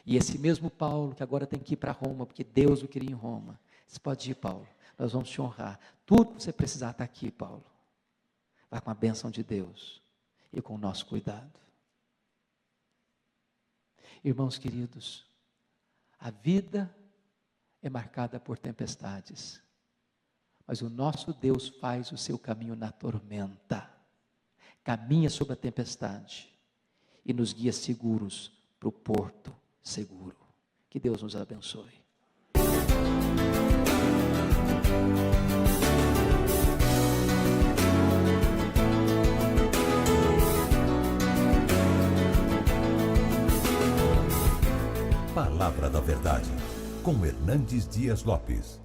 E esse mesmo Paulo, que agora tem que ir para Roma, porque Deus o queria em Roma. Você pode ir, Paulo, nós vamos te honrar. Tudo que você precisar está aqui, Paulo. Vai com a bênção de Deus e com o nosso cuidado. Irmãos queridos, a vida é marcada por tempestades. Mas o nosso Deus faz o seu caminho na tormenta, caminha sobre a tempestade e nos guia seguros para o porto seguro. Que Deus nos abençoe. Palavra da Verdade, com Hernandes Dias Lopes.